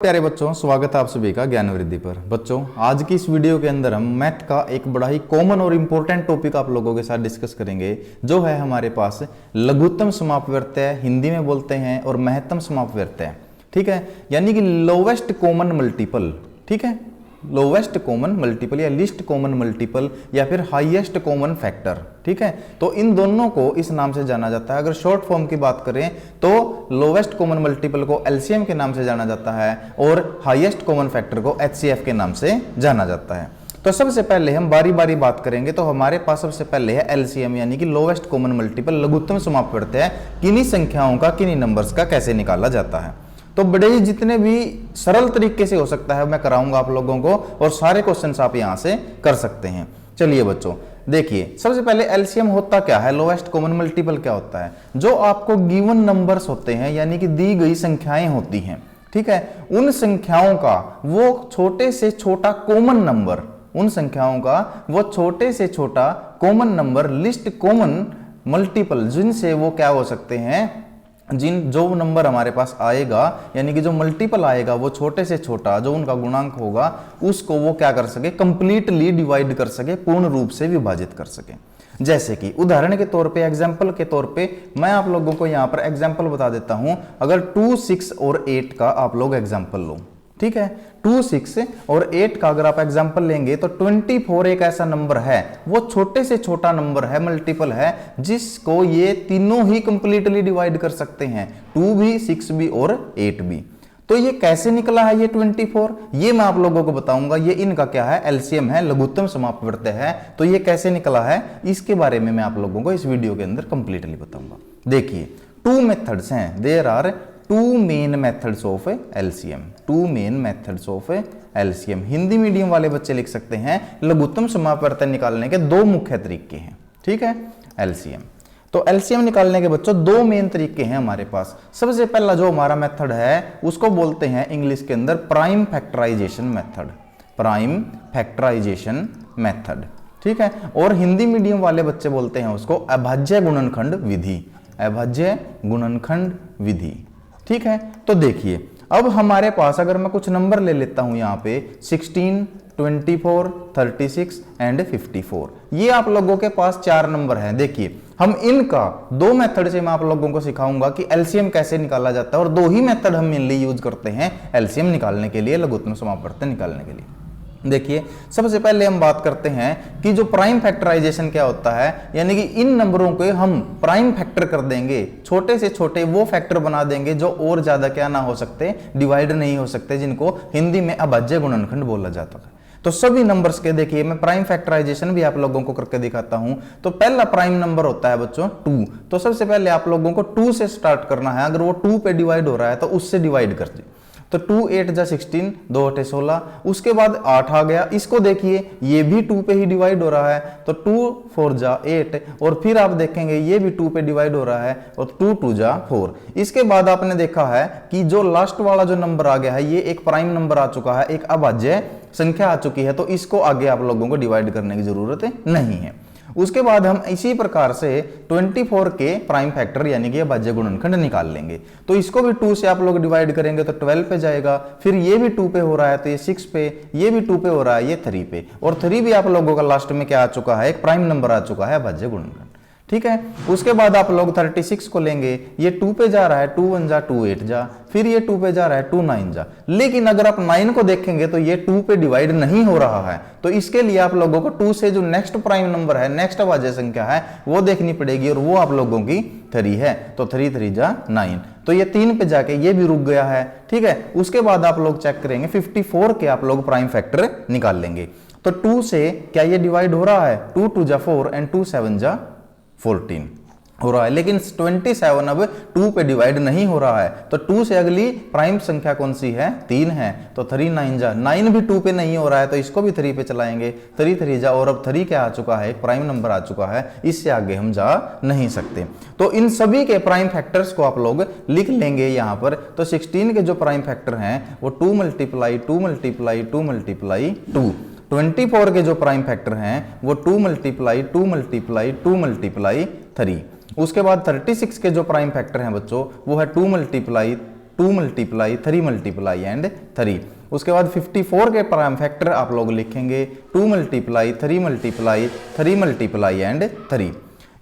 प्यारे बच्चों, स्वागत है आप सभी का ज्ञान वृद्धि पर। बच्चों, आज की इस वीडियो के अंदर हम मैथ का एक बड़ा ही कॉमन और इंपॉर्टेंट टॉपिक आप लोगों के साथ डिस्कस करेंगे, जो है हमारे पास लघुत्तम समापवर्त्य, हिंदी में बोलते हैं, और महत्तम समापवर्त्य। ठीक है, यानी कि लोवेस्ट कॉमन मल्टीपल। ठीक है, लोवेस्ट कॉमन मल्टीपल या लिस्ट कॉमन मल्टीपल या फिर हाईएस्ट कॉमन फैक्टर। ठीक है, तो इन दोनों को इस नाम से जाना जाता है। अगर शॉर्ट फॉर्म की बात करें तो लोवेस्ट कॉमन मल्टीपल को एलसीएम के नाम से जाना जाता है और हाईएस्ट कॉमन फैक्टर को एचसीएफ के नाम से जाना जाता है। तो सबसे पहले हम बारी बारी बात करेंगे। तो हमारे पास सबसे पहले है एलसीएम, यानी कि लोवेस्ट कॉमन मल्टीपल, लघुत्तम समापवर्त्य है। किन्हीं संख्याओं का किन्हीं नंबर्स का कैसे निकाला जाता है। तो बड़े ही जितने भी सरल तरीके से हो सकता है मैं कराऊंगा आप लोगों को, और सारे क्वेश्चंस आप यहां से कर सकते हैं। चलिए बच्चों, देखिए सबसे पहले एलसीएम होता क्या है, लोवेस्ट कॉमन मल्टीपल क्या होता है। जो आपको गिवन नंबर्स होते हैं, यानी कि दी गई संख्याएं होती हैं, ठीक है, उन संख्याओं का वो छोटे से छोटा कॉमन नंबर, उन संख्याओं का वो छोटे से छोटा common number, list common multiple, जिनसे वो क्या हो सकते हैं, जो नंबर हमारे पास आएगा, यानी कि जो मल्टीपल आएगा वो छोटे से छोटा, जो उनका गुणांक होगा, उसको वो क्या कर सके, कंप्लीटली डिवाइड कर सके, पूर्ण रूप से विभाजित कर सके। जैसे कि उदाहरण के तौर पे, एग्जाम्पल के तौर पे मैं आप लोगों को यहां पर एग्जाम्पल बता देता हूं। अगर 2, 6 और 8 का आप लोग एग्जाम्पल लो, ठीक है, 2, 6 और 8 का अगर आप एग्जाम्पल लेंगे तो 24 एक ऐसा नंबर है, वो छोटे से छोटा नंबर है, मल्टीपल है, जिसको ये तीनों ही कंप्लीटली डिवाइड कर सकते हैं, 2 भी, 6 भी और 8 भी। तो ये कैसे निकला है ये 24, ये मैं आप लोगों को बताऊंगा। ये इनका क्या है, एलसीएम है, लघुत्तम समापवर्त्य है। तो ये कैसे निकला है, इसके बारे में मैं आप लोगों को इस वीडियो के अंदर कंप्लीटली बताऊंगा। देखिए, 2 मेथड्स हैं, there are 2 main methods of LCM, 2 main methods of LCM. Hindi medium वाले बच्चे लिख सकते हैं, लघुत्तम समापवर्त्य निकालने के 2 मुख्य तरीके हैं। ठीक है, एलसीएम। तो एलसीएम निकालने के बच्चों 2 मेन तरीके हैं हमारे पास। सबसे पहला जो हमारा मेथड है उसको बोलते हैं इंग्लिश के अंदर prime factorization method, prime factorization method. ठीक है, और हिंदी मीडियम वाले बच्चे बोलते हैं उसको अभाज्य गुणनखंड विधि, अभाज्य गुणनखंड विधि। ठीक है, तो देखिए अब हमारे पास अगर मैं कुछ नंबर ले लेता हूं यहां पे 16, 24, 36 एंड 54, ये आप लोगों के पास 4 नंबर हैं। देखिए, हम इनका 2 मेथड से मैं आप लोगों को सिखाऊंगा कि एलसीएम कैसे निकाला जाता है, और 2 ही मेथड हम मेनली यूज करते हैं एलसीएम निकालने के लिए, लघुत्तम समापवर्त्य निकालने के लिए। देखिए, सबसे पहले हम बात करते हैं कि जो प्राइम फैक्टराइजेशन क्या होता है, यानी कि इन नंबरों को हम प्राइम फैक्टर कर देंगे, छोटे से छोटे वो फैक्टर बना देंगे जो और ज्यादा क्या ना हो सकते, डिवाइड नहीं हो सकते, जिनको हिंदी में अभाज्य गुणनखंड बोला जाता है। तो सभी नंबर्स के देखिए मैं प्राइम फैक्टराइजेशन भी आप लोगों को करके दिखाता हूं। तो पहला प्राइम नंबर होता है बच्चों 2। तो सबसे पहले आप लोगों को 2 से स्टार्ट करना है। अगर वो 2 पे डिवाइड हो रहा है तो उससे डिवाइड कर दीजिए। तो 2 8 जा 16, 2 8 16, उसके बाद 8 आ गया। इसको देखिए, ये भी 2 पे ही डिवाइड हो रहा है, तो 2 4 जा 8, और फिर आप देखेंगे ये भी 2 पे डिवाइड हो रहा है, और 2 2 जा 4। इसके बाद आपने देखा है कि जो लास्ट वाला जो नंबर आ गया है, ये एक प्राइम नंबर आ चुका है, एक अभाज्य संख्या आ चुकी है, तो इसको आगे आप लोगों को डिवाइड करने की जरूरत नहीं है। उसके बाद हम इसी प्रकार से 24 के प्राइम फैक्टर यानी कि अभाज्य गुणनखंड निकाल लेंगे। तो इसको भी 2 से आप लोग डिवाइड करेंगे तो 12 पे जाएगा, फिर ये भी 2 पे हो रहा है तो ये 6 पे, ये भी 2 पे हो रहा है, ये 3 पे, और 3 भी आप लोगों का लास्ट में क्या आ चुका है, एक प्राइम नंबर आ चुका है, अभाज्य गुणनखंड। ठीक है, उसके बाद आप लोग 36 को लेंगे, ये 2 पे जा रहा है, 2 1 जा 2 8 जा, फिर ये 2 पे जा रहा है, 2 9 जा। लेकिन अगर आप 9 को देखेंगे तो ये 2 पे डिवाइड नहीं हो रहा है, तो इसके लिए आप लोगों को 2 से जो नेक्स्ट प्राइम नंबर है, नेक्स्ट अभाज्य संख्या है, वो देखनी पड़ेगी, और वो आप लोगों की 3 है। तो 3 3 जा 9, तो ये 3 पे जाके ये भी रुक गया है। ठीक है, उसके बाद आप लोग चेक करेंगे 54 के आप लोग प्राइम फैक्टर निकाल लेंगे। तो 2 से क्या ये डिवाइड हो रहा है, 2 2 जा 4 एंड 2 7 जा 14 हो रहा है, लेकिन 27 अब 2 पे डिवाइड नहीं हो रहा है। तो 2 से अगली प्राइम संख्या कौन सी है, 3 है, तो 3 9 जा 9 भी 2 पे नहीं हो रहा है, तो इसको भी 3 पे चलाएंगे, 3 3 जा, और अब 3 क्या आ चुका है, एक प्राइम नंबर आ चुका है, इससे आगे हम जा नहीं सकते। तो इन सभी के प्राइम फैक्टर्स को आप लोग लिख लेंगे यहां पर। तो 16 के जो प्राइम फैक्टर हैं वो 2 मल्टीप्लाई 2 मल्टीप्लाई 2 मल्टीप्लाई 2, 24 के जो प्राइम फैक्टर हैं वो 2 मल्टीप्लाई 2 मल्टीप्लाई 2 मल्टीप्लाई 3, उसके बाद 36 के जो प्राइम फैक्टर हैं बच्चों वो है 2 मल्टीप्लाई 2 मल्टीप्लाई 3 मल्टीप्लाई एंड 3। उसके बाद 54 के प्राइम फैक्टर आप लोग लिखेंगे 2 मल्टीप्लाई 3 मल्टीप्लाई 3 मल्टीप्लाई एंड 3।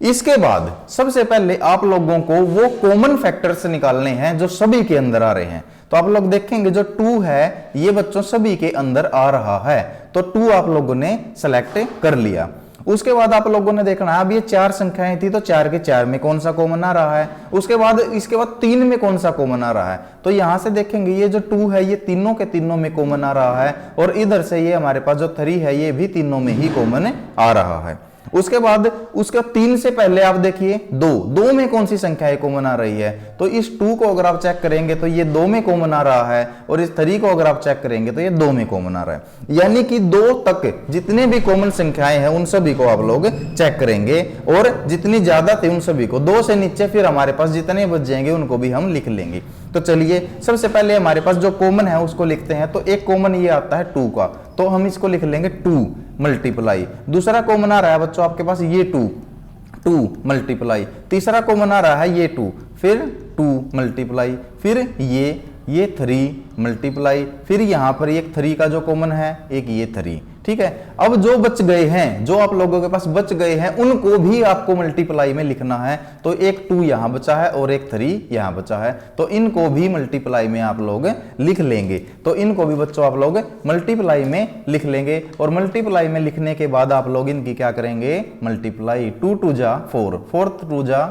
इसके बाद सबसे पहले आप लोगों को वो कॉमन फैक्टर्स निकालने हैं जो सभी के अंदर आ रहे हैं। तो आप लोग देखेंगे जो 2 है ये बच्चों सभी के अंदर आ रहा है, तो 2 आप लोगों ने सेलेक्ट कर लिया। उसके बाद आप लोगों ने देखना है अब ये 4 संख्याएं थी तो 4 के 4 में कौन सा कॉमन आ रहा है, उसके बाद इसके बाद 3 में कौन सा कॉमन आ रहा है। तो यहां से देखेंगे ये जो 2 है ये तीनों के तीनों में कॉमन आ रहा है, और इधर से ये हमारे पास जो 3 है ये भी तीनों में ही कॉमन आ रहा है। उसके बाद उसका 3 से पहले आप देखिए 2 में कौन सी संख्या है कॉमन आ रही है। तो इस 2 को अगर आप चेक करेंगे तो ये 2 में कॉमन आ रहा है, और इस 3 को अगर आप चेक करेंगे तो ये 2 में कॉमन आ रहा है। यानी कि 2 तक जितने भी कॉमन संख्याएं हैं उन सभी को आप लोग चेक करेंगे, और जितनी ज्यादा थी उन सभी को 2 से नीचे फिर हमारे पास जितने बच जाएंगे उनको भी हम लिख लेंगे। तो चलिए सबसे पहले हमारे पास जो कॉमन है उसको लिखते हैं। तो एक कॉमन ये आता है 2 का, तो हम इसको लिख लेंगे 2 मल्टीप्लाई। दूसरा कॉमन आ रहा है बच्चों आपके पास ये 2 मल्टीप्लाई। तीसरा कॉमन आ रहा है ये 2, फिर 2 मल्टीप्लाई, फिर ये 3 मल्टीप्लाई, फिर यहां पर एक 3 का जो कॉमन है एक ये 3। ठीक है, अब जो बच गए हैं, जो आप लोगों के पास बच गए हैं उनको भी आपको मल्टीप्लाई में लिखना है। तो एक 2 यहां बचा है और एक 3 यहां बचा है, तो इनको भी मल्टीप्लाई में आप लोग लिख लेंगे। तो इनको भी बच्चों आप लोग मल्टीप्लाई में लिख लेंगे, और मल्टीप्लाई में लिखने के बाद आप लोग इनकी क्या करेंगे, मल्टीप्लाई। 2 2 जा 4, 4 2 जा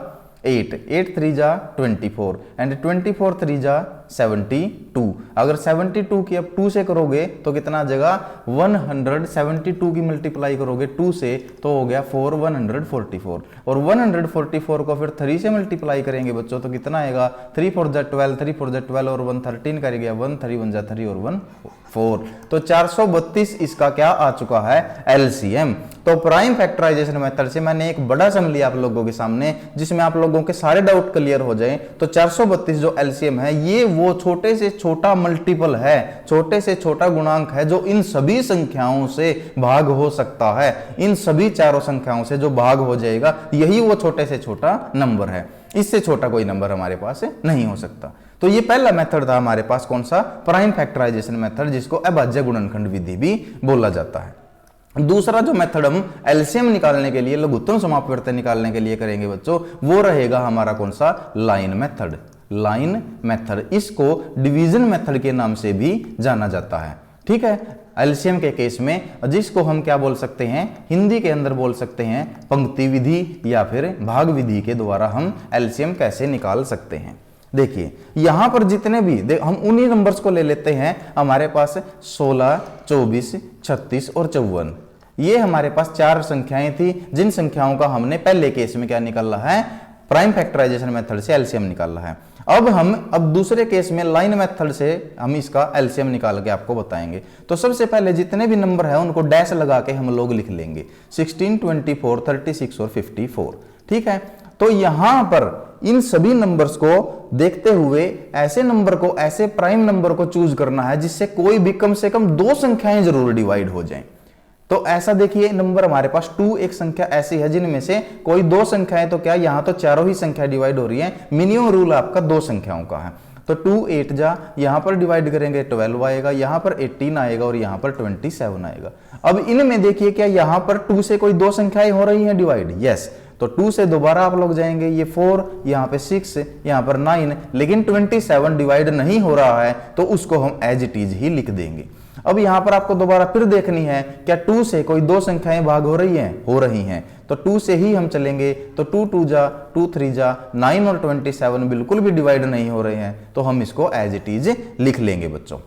8, 8 3 जा 24 एंड 24 3 जा 72। अगर 72 की अब 2 से करोगे तो कितना आ जाएगा, 172 की मल्टीप्लाई करोगे 2 से तो हो गया 4 144, और 144 को फिर 3 से मल्टीप्लाई करेंगे बच्चों तो कितना आएगा, 3 4 जा 12, 3 4 जा 12 और 1 13 कर गया, 1 3 1 जा 3 और 1 4। तो 432 इसका क्या आ चुका है, एलसीएम। तो प्राइम फैक्टराइजेशन मेथड से मैंने एक बड़ा सम लिया आप लोगों के सामने जिसमें आप लोगों के सारे डाउट क्लियर हो जाएं। तो 432 जो एलसीएम है ये वो छोटे से छोटा मल्टीपल है, छोटे से छोटा गुणांक है जो इन सभी संख्याओं से भाग हो सकता है। इन सभी चारों संख्याओं से जो भाग हो जाएगा यही वो छोटे से छोटा नंबर है, इससे छोटा कोई नंबर हमारे पास नहीं हो सकता। तो ये पहला मेथड था हमारे पास, कौन सा, प्राइम फैक्टराइजेशन मेथड, जिसको अभाज्य गुणनखंड विधि भी बोला जाता है। दूसरा जो मेथड हम एलसीएम निकालने के लिए, लघुत्तम समापवर्तन निकालने के लिए करेंगे बच्चों, वो रहेगा हमारा कौन सा, लाइन मेथड। लाइन मेथड, इसको डिवीजन मेथड के नाम से भी जाना जाता है। ठीक है, एलसीएम के केस में जिसको हम क्या बोल सकते हैं, हिंदी के अंदर बोल सकते हैं पंक्ति विधि या फिर भाग विधि के द्वारा हम एलसीएम कैसे निकाल सकते हैं। देखिए यहां पर जितने भी हम उन्हीं नंबर्स को ले लेते हैं। हमारे पास 16 24 36 और 54 ये हमारे पास 4 संख्याएं थी, जिन संख्याओं का हमने पहले केस में क्या निकाला है, प्राइम फैक्टराइजेशन मेथड से एलसीएम निकाला है। अब दूसरे केस में लाइन मेथड से हम इसका एलसीएम निकाल के आपको बताएंगे। तो सबसे पहले जितने भी नंबर है उनको डैश लगा के हम लोग लिख लेंगे, 16 24 36 और 54। ठीक है, तो यहां पर इन सभी नंबर्स को देखते हुए ऐसे नंबर को, ऐसे प्राइम नंबर को चूज करना है जिससे कोई भी कम से कम 2 संख्याएं जरूर डिवाइड हो जाएं। तो ऐसा देखिए नंबर हमारे पास 2 एक संख्या ऐसी है जिनमें से कोई 2 संख्याएं, तो क्या यहां तो चारों ही संख्या डिवाइड हो रही है। मिनिमम रूल आपका 2 संख्याओं का है। तो 2 8 जा, यहां पर डिवाइड करेंगे 12 आएगा, यहां पर 18 आएगा और यहां पर 27 आएगा। अब इनमें देखिए क्या यहां पर 2 से कोई 2 संख्याएं हो रही हैं डिवाइड, यस। तो 2 से दोबारा आप लोग जाएंगे, ये 4, यहां पे 6, यहां पर 9, लेकिन 27 डिवाइड नहीं हो रहा है तो उसको हम एज इट इज ही लिख देंगे। अब यहां पर आपको दोबारा फिर देखनी है क्या 2 से कोई 2 संख्याएं भाग हो रही हैं, हो रही हैं। तो 2 से ही हम चलेंगे, तो 2 2 जा 2 3 जा 9 और 27 बिल्कुल भी डिवाइड नहीं हो रहे हैं, तो हम इसको एज इट इज लिख लेंगे बच्चों।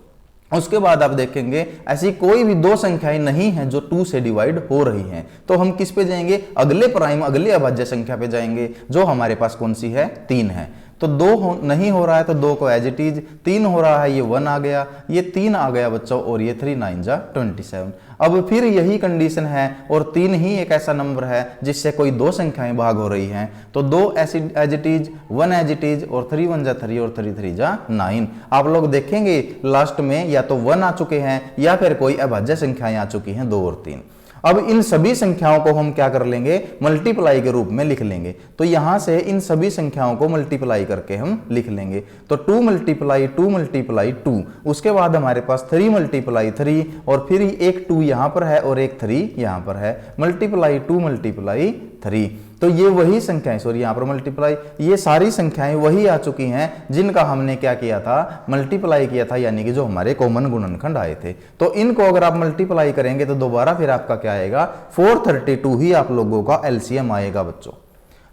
उसके बाद आप देखेंगे ऐसी कोई भी 2 संख्याएं नहीं हैं जो 2 से डिवाइड हो रही हैं, तो हम किस पे जाएंगे, अगले प्राइम, अगले अभाज्य संख्या पे जाएंगे जो हमारे पास कौन सी है, 3 है। तो 2 नहीं हो रहा है तो 2 को एज इट इज, 3 हो रहा है ये 1 आ गया, ये 3 आ गया बच्चों, और ये 3 9 जा 27। अब फिर यही कंडीशन है और 3 ही एक ऐसा नंबर है जिससे कोई 2 संख्याएं भाग हो रही हैं, तो 2 ऐसी as it is, 1 as it is, और 3 1 जा 3 और 3 3 जा 9। आप लोग देखेंगे लास्ट में या तो 1 आ चुके हैं या फिर कोई अभाज्य संख्याएं आ चुकी हैं 2 और 3। अब इन सभी संख्याओं को हम क्या कर लेंगे, मल्टीप्लाई के रूप में लिख लेंगे। तो यहां से इन सभी संख्याओं को मल्टीप्लाई करके हम लिख लेंगे। तो 2 मल्टीप्लाई 2, उसके बाद हमारे पास 3 मल्टीप्लाई 3, और फिर एक 2 यहां पर है और एक 3 यहां पर है, मल्टीप्लाई 2 मल्टीप्लाई 3। तो ये वही संख्याएं, सॉरी यहां पर मल्टीप्लाई, ये सारी संख्याएं वही आ चुकी हैं जिनका हमने क्या किया था, मल्टीप्लाई किया था, यानी कि जो हमारे कॉमन गुणनखंड आए थे। तो इनको अगर आप मल्टीप्लाई करेंगे तो दोबारा फिर आपका क्या आएगा, 432 ही आप लोगों का एलसीएम आएगा बच्चों।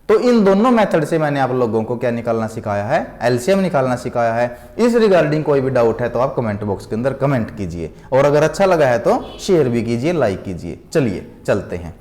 तो इन दोनों मेथड से मैंने आप लोगों को क्या निकालना सिखाया है, एलसीएम निकालना सिखाया है। इस रिगार्डिंग कोई भी डाउट है तो आप कमेंट बॉक्स के अंदर कमेंट कीजिए, और अगर अच्छा लगा है तो शेयर भी कीजिए, लाइक कीजिए। चलिए चलते हैं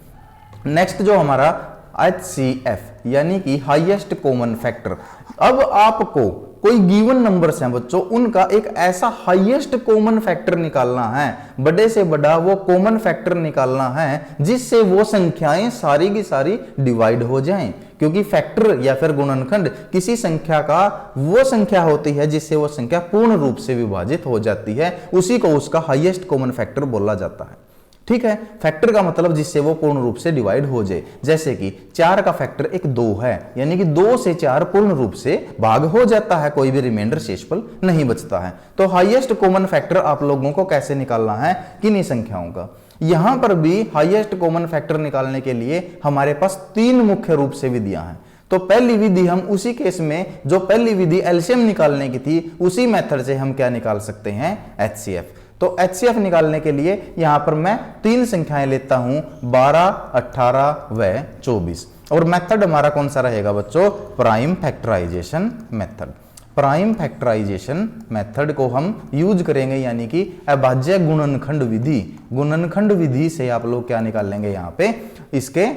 नेक्स्ट, जो हमारा HCF यानी कि हाईएस्ट कॉमन फैक्टर। अब आपको कोई गिवन नंबर्स हैं बच्चों, उनका एक ऐसा हाईएस्ट कॉमन फैक्टर निकालना है, बड़े से बड़ा वो कॉमन फैक्टर निकालना है जिससे वो संख्याएं सारी की सारी डिवाइड हो जाएं। क्योंकि फैक्टर या फिर गुणनखंड किसी संख्या का वो संख्या होती है जिससे वो संख्या पूर्ण रूप से विभाजित हो जाती है, उसी को उसका हाईएस्ट कॉमन फैक्टर बोला जाता है। ठीक है, फैक्टर का मतलब जिससे वो पूर्ण रूप से डिवाइड हो जाए। जैसे कि 4 का फैक्टर एक 2 है, यानी कि 2 से 4 पूर्ण रूप से भाग हो जाता है, कोई भी रिमाइंडर शेषफल नहीं बचता है। तो हाईएस्ट कॉमन फैक्टर आप लोगों को कैसे निकालना है, किन्हीं संख्याओं का। यहां पर भी हाईएस्ट कॉमन फैक्टर निकालने के लिए हमारे पास 3 मुख्य रूप से विधियां हैं। तो पहली विधि हम उसी केस में, जो पहली विधि एलसीएम निकालने की थी, उसी मेथड से हम क्या निकाल सकते हैं, HCF। तो HCF निकालने के लिए यहां पर मैं 3 संख्याएं लेता हूं, 12, 18 व 24, और मेथड हमारा कौन सा रहेगा बच्चों, prime factorization method. Prime factorization method को हम यूज करेंगे, यानी कि अभाज्य गुणनखंड विधि। गुणनखंड विधि से आप लोग क्या निकाल लेंगे, यहां पे इसके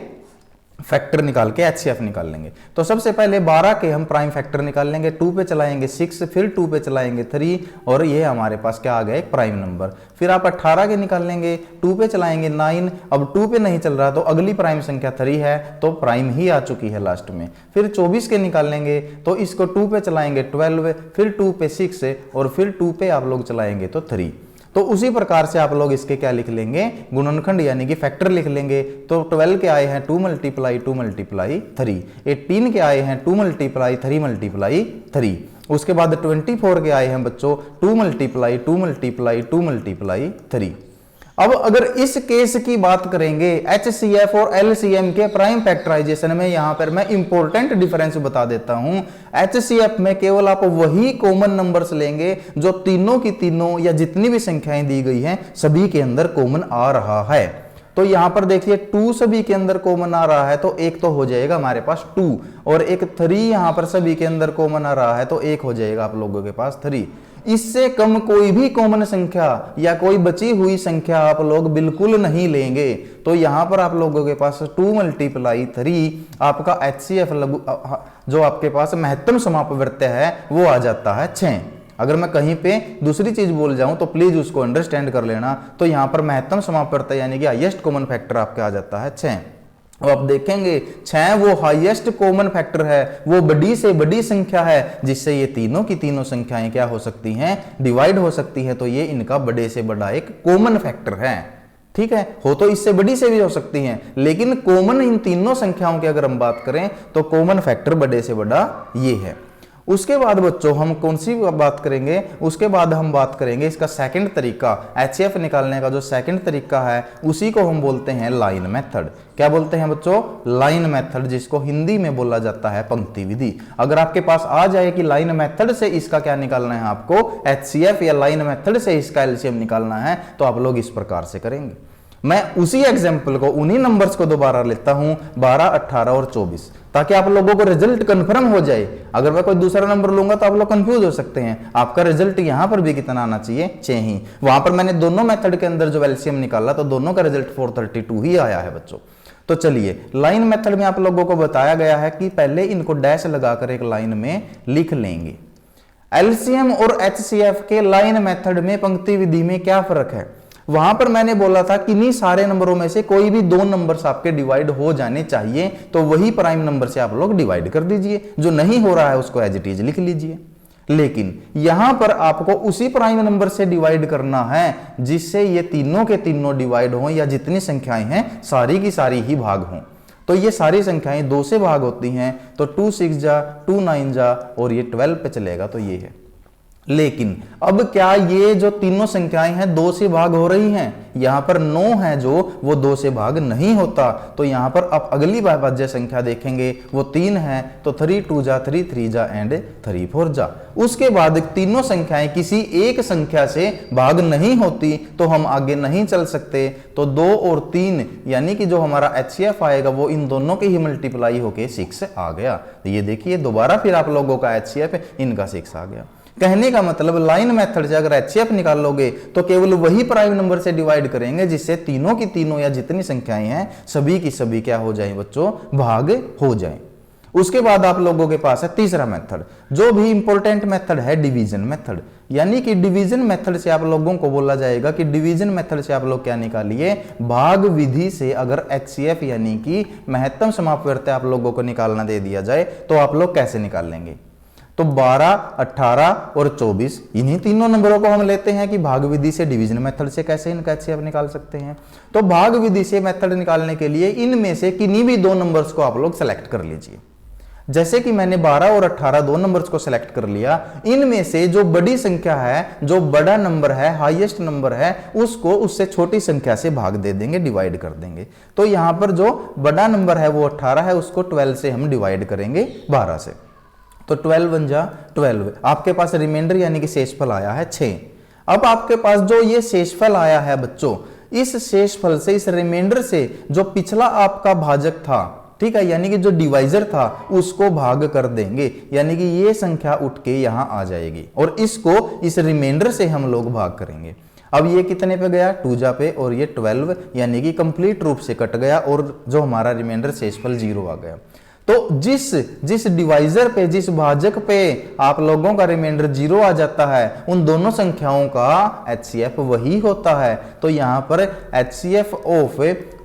फैक्टर निकाल के HCF निकाल लेंगे। तो सबसे पहले 12 के हम प्राइम फैक्टर निकाल लेंगे, 2 पे चलाएंगे 6, फिर 2 पे चलाएंगे 3, और ये हमारे पास क्या आ गया, एक प्राइम नंबर। फिर आप 18 के निकाल लेंगे, 2 पे चलाएंगे 9, अब 2 पे नहीं चल रहा तो अगली प्राइम संख्या 3 है, तो प्राइम ही आ चुकी है लास्ट में। फिर 24 के निकाल लेंगे, तो इसको 2 पे चलाएंगे 12, फिर 2 पे 6, और फिर 2 पे आप लोग चलाएंगे तो 3। तो उसी प्रकार से आप लोग इसके क्या लिख लेंगे, गुणनखंड यानी कि फैक्टर लिख लेंगे। तो 12 के आए हैं 2 मल्टीप्लाई 3, 18 के आए हैं 2 मल्टीप्लाई 3, उसके बाद 24 के आए हैं बच्चों 2 मल्टीप्लाई 3। अब अगर इस केस की बात करेंगे HCF और LCM के प्राइम फैक्टराइजेशन में, यहां पर मैं इंपॉर्टेंट डिफरेंस बता देता हूं। HCF में केवल आप वही कॉमन नंबर्स लेंगे जो तीनों की तीनों या जितनी भी संख्याएं दी गई हैं सभी के अंदर कॉमन आ रहा है। तो यहां पर देखिए 2 सभी के अंदर कॉमन आ रहा है, तो एक तो हो जाएगा हमारे पास 2, और एक 3 यहां पर सभी के अंदर कॉमन आ रहा है, तो एक हो जाएगा आप लोगों के पास 3। इससे कम कोई भी कॉमन संख्या या कोई बची हुई संख्या आप लोग बिल्कुल नहीं लेंगे। तो यहां पर आप लोगों के पास 2 मल्टीप्लाई 3 आपका HCF जो आपके पास महत्तम समापवर्त्य है वो आ जाता है 6। अगर मैं कहीं पे दूसरी चीज बोल जाऊं तो प्लीज उसको अंडरस्टैंड कर लेना। तो यहां पर महत्तम समापवर्त्य यानी कि हाईएस्ट कॉमन फैक्टर आपके आ जाता है 6। अब आप देखेंगे 6 वो हाईएस्ट कॉमन फैक्टर है, वो बड़ी से बड़ी संख्या है जिससे ये तीनों की तीनों संख्याएं क्या हो सकती हैं, डिवाइड हो सकती है। तो ये इनका बड़े से बड़ा एक कॉमन फैक्टर है। ठीक है, हो तो इससे बड़ी से भी हो सकती हैं, लेकिन कॉमन इन तीनों संख्याओं की अगर हम बात करें तो कॉमन फैक्टर बड़े से बड़ा ये है। उसके बाद बच्चों हम कौन सी बात करेंगे, उसके बाद हम बात करेंगे इसका सेकंड तरीका, HCF निकालने का जो सेकंड तरीका है उसी को हम बोलते हैं लाइन मेथड। क्या बोलते हैं बच्चों, लाइन मेथड, जिसको हिंदी में बोला जाता है पंक्ति विधि। अगर आपके पास आ जाए कि लाइन मेथड से इसका क्या निकालना है, आपको HCF या लाइन मेथड से इसका LCM निकालना है, तो आप लोग इस प्रकार से करेंगे। मैं उसी एग्जाम्पल को, उन्हीं नंबर्स को दोबारा लेता हूं 12, 18 और 24, ताकि आप लोगों को रिजल्ट कंफर्म हो जाए। अगर मैं कोई दूसरा नंबर लूंगा तो आप लोग कंफ्यूज हो सकते हैं। आपका रिजल्ट यहां पर भी कितना आना चाहिए, 6 ही। वहां पर मैंने दोनों मेथड के अंदर जो LCM निकाला तो दोनों का रिजल्ट 432 ही आया है बच्चों। तो चलिए, लाइन मेथड में आप लोगों को बताया गया है कि पहले इनको डैश लगाकर एक लाइन में लिख लेंगे। LCM और HCF के लाइन मेथड में पंक्ति विधि में क्या फर्क है, वहां पर मैंने बोला था कि नहीं सारे नंबरों में से कोई भी 2 नंबर्स आपके डिवाइड हो जाने चाहिए, तो वही प्राइम नंबर से आप लोग डिवाइड कर दीजिए। जो नहीं हो रहा है उसको एज इट इज लिख लीजिए। लेकिन यहां पर आपको उसी प्राइम नंबर से डिवाइड करना है जिससे ये तीनों के तीनों डिवाइड हो, या जितनी संख्याएं हैं सारी की सारी ही भाग हों। तो ये सारी संख्याएं 2 से भाग होती हैं, तो 2 6 जा, 2 9 जा, और ये 12 पे चलेगा, तो ये है। लेकिन अब क्या ये जो तीनों संख्याएं हैं 2 से भाग हो रही हैं? यहां पर 9 है जो वो 2 से भाग नहीं होता। तो यहां पर अब अगली भाज्य संख्या देखेंगे, वो 3 है, तो 3 2 जा, 3 3 जा एंड 3 4 जा। उसके बाद तीनों संख्याएं किसी एक संख्या से भाग नहीं होती, तो हम आगे नहीं चल सकते। तो 2 और 3 यानी कि जो हमारा HCF आएगा वो इन दोनों के ही मल्टीप्लाई होके 6 आ गया। तो ये देखिए दोबारा फिर आप लोगों का HCF इनका 6 आ गया। कहने का मतलब लाइन मेथड से अगर HCF निकालोगे तो केवल वही प्राइम नंबर से डिवाइड करेंगे जिससे तीनों की तीनों या जितनी संख्याएं हैं सभी की सभी क्या हो जाएं बच्चों, भाग हो जाएं। उसके बाद आप लोगों के पास है तीसरा मेथड, जो भी इंपॉर्टेंट मेथड है डिवीजन मेथड। यानी कि डिवीजन मेथड से आप लोगों को बोला जाएगा कि डिवीजन मेथड से आप लोग क्या निकालिए, भाग विधि से अगर HCF यानी कि महत्तम समापवर्त्य आप लोगों को निकालना दे दिया जाए तो आप लोग कैसे निकाल लेंगे। तो 12, 18 और 24 इन्हीं तीनों नंबरों को हम लेते हैं कि भाग विधि से डिवीजन मेथड से कैसे इनका HCF निकाल सकते हैं। तो भाग विधि से मेथड निकालने के लिए इनमें से किन्हीं भी 2 नंबर्स को आप लोग सेलेक्ट कर लीजिए। जैसे कि मैंने 12 और 18 2 नंबर्स को सेलेक्ट कर लिया, इनमें से जो बड़ी संख्या है, जो बड़ा नंबर है, हाईएस्ट नंबर है, उसको उससे छोटी संख्या से भाग दे देंगे, डिवाइड कर देंगे। तो यहां पर जो बड़ा नंबर है वो 18 है, उसको 12 से हम डिवाइड करेंगे 12 से। तो 12 1 जा 12, आपके पास रिमाइंडर यानी कि शेषफल आया है 6। अब आपके पास जो ये शेषफल आया है बच्चों, इस शेषफल से, इस रिमाइंडर से जो पिछला आपका भाजक था, ठीक है, यानी कि जो डिवाइजर था उसको भाग कर देंगे, यानी कि ये संख्या उठ के यहां आ जाएगी और इसको इस रिमाइंडर से हम लोग भाग करेंगे। अब ये कितने पे गया, 2 जा पे, और ये 12 यानी कि कंप्लीट रूप से कट गया और जो हमारा रिमाइंडर शेषफल 0 आ गया। तो जिस डिवाइजर पे, जिस भाजक पे आप लोगों का रिमाइंडर 0 आ जाता है, उन दोनों संख्याओं का HCF वही होता है। तो यहां पर HCF ऑफ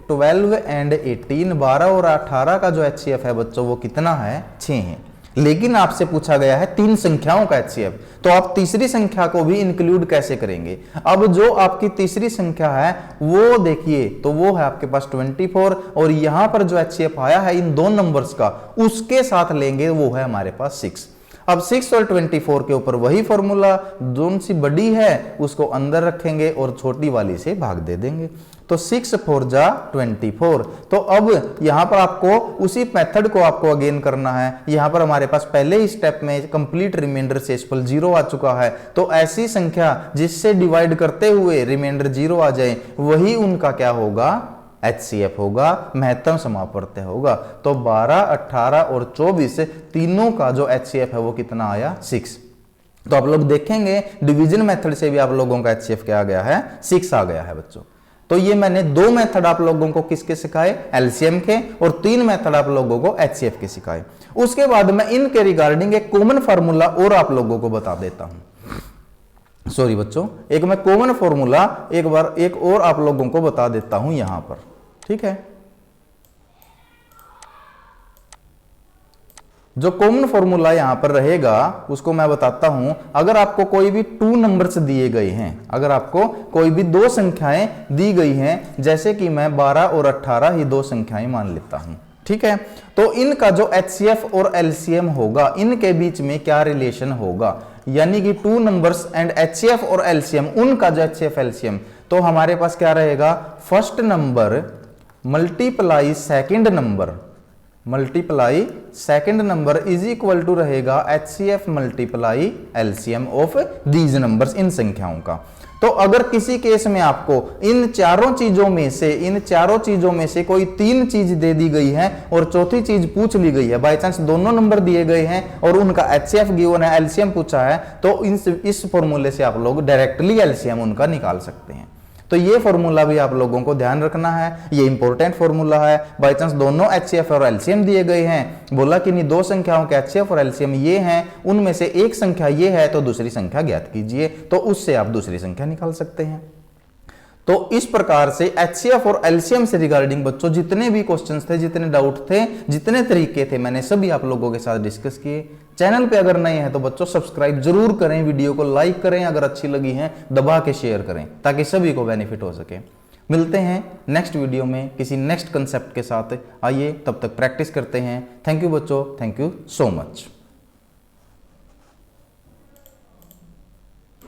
12 एंड 18, 12 और 18 का जो HCF है बच्चों वो कितना है, 6 है। लेकिन आपसे पूछा गया है 3 संख्याओं का HCF, तो आप तीसरी संख्या को भी इंक्लूड कैसे करेंगे। अब जो आपकी तीसरी संख्या है वो देखिए, तो वो है आपके पास 24, और यहां पर जो HCF आया है इन 2 नंबर्स का, उसके साथ लेंगे, वो है हमारे पास 6। अब 6 और 24 के ऊपर वही फॉर्मूला, जोन सी बड़ी है उसको अंदर रखेंगे और छोटी वाली से भाग दे देंगे। तो 6 4 जा 24। तो अब यहां पर आपको उसी मेथड को आपको अगेन करना है। यहां पर हमारे पास पहले ही स्टेप में कंप्लीट रिमाइंडर शेषफल 0 आ चुका है, तो ऐसी संख्या जिससे डिवाइड करते हुए रिमाइंडर 0 आ जाए वही उनका क्या होगा, HCF होगा, महत्तम समापवर्त्य होगा। तो 12, 18 और 24 तीनों का जो HCF है वो कितना आया, 6। तो आप लोग देखेंगे डिवीजन मेथड से भी आप लोगों का HCF क्या आ गया है, 6 आ गया है बच्चों। तो ये मैंने 2 मेथड आप लोगों को किसके सिखाए, LCM के, और 3 मेथड आप लोगों को HCF के सिखाए। उसके बाद मैं इनके रिगार्डिंग एक कॉमन फार्मूला और आप लोगों को बता देता हूं। सॉरी बच्चों, एक मैं कॉमन फार्मूला एक और आप लोगों को बता देता हूं यहां पर, ठीक है। जो कॉमन फॉर्मूला यहां पर रहेगा उसको मैं बताता हूं। अगर आपको कोई भी 2 नंबर्स दिए गए हैं, अगर आपको कोई भी 2 संख्याएं दी गई हैं, जैसे कि मैं 12 और 18 ही 2 संख्याएं मान लेता हूं, ठीक है, तो इनका जो HCF और LCM होगा, इनके बीच में क्या रिलेशन होगा, यानी कि 2 नंबर्स एंड HCF और LCM, उनका जो HCF LCM, तो हमारे पास क्या रहेगा, first number multiply second number is equal to रहेगा HCF multiply LCM of these numbers, इन संख्याओं का। तो अगर किसी केस में आपको इन चारों चीजों में से कोई 3 चीज दे दी गई है और चौथी चीज पूछ ली गई है, बाय चांस दोनों नंबर दिए गए हैं और उनका HCF गिवन है, LCM पूछा है, तो इस फॉर्मूले से आप लोग डायरेक्टली LCM उनका निकाल सकते हैं। तो ये फॉर्मूला भी आप लोगों को ध्यान रखना है, ये इंपॉर्टेंट फॉर्मूला है। बाय चांस दोनों HCF और LCM दिए गए हैं, बोला कि नहीं 2 संख्याओं के HCF और LCM ये हैं, उनमें से एक संख्या ये है तो दूसरी संख्या ज्ञात कीजिए, तो उससे आप दूसरी संख्या निकाल सकते हैं। तो इस प्रकार से एचसीएफ और एलसीएम से रिगार्डिंग बच्चों जितने भी क्वेश्चंस थे, जितने डाउट थे, जितने तरीके थे, मैंने सभी आप लोगों के साथ डिस्कस किए। चैनल पे अगर नए हैं तो बच्चों सब्सक्राइब जरूर करें, वीडियो को लाइक करें, अगर अच्छी लगी है दबा के शेयर करें ताकि सभी को बेनिफिट हो सके। मिलते हैं नेक्स्ट वीडियो में किसी नेक्स्ट कंसेप्ट के साथ। आइए तब तक प्रैक्टिस करते हैं। थैंक यू बच्चों, थैंक यू सो मच।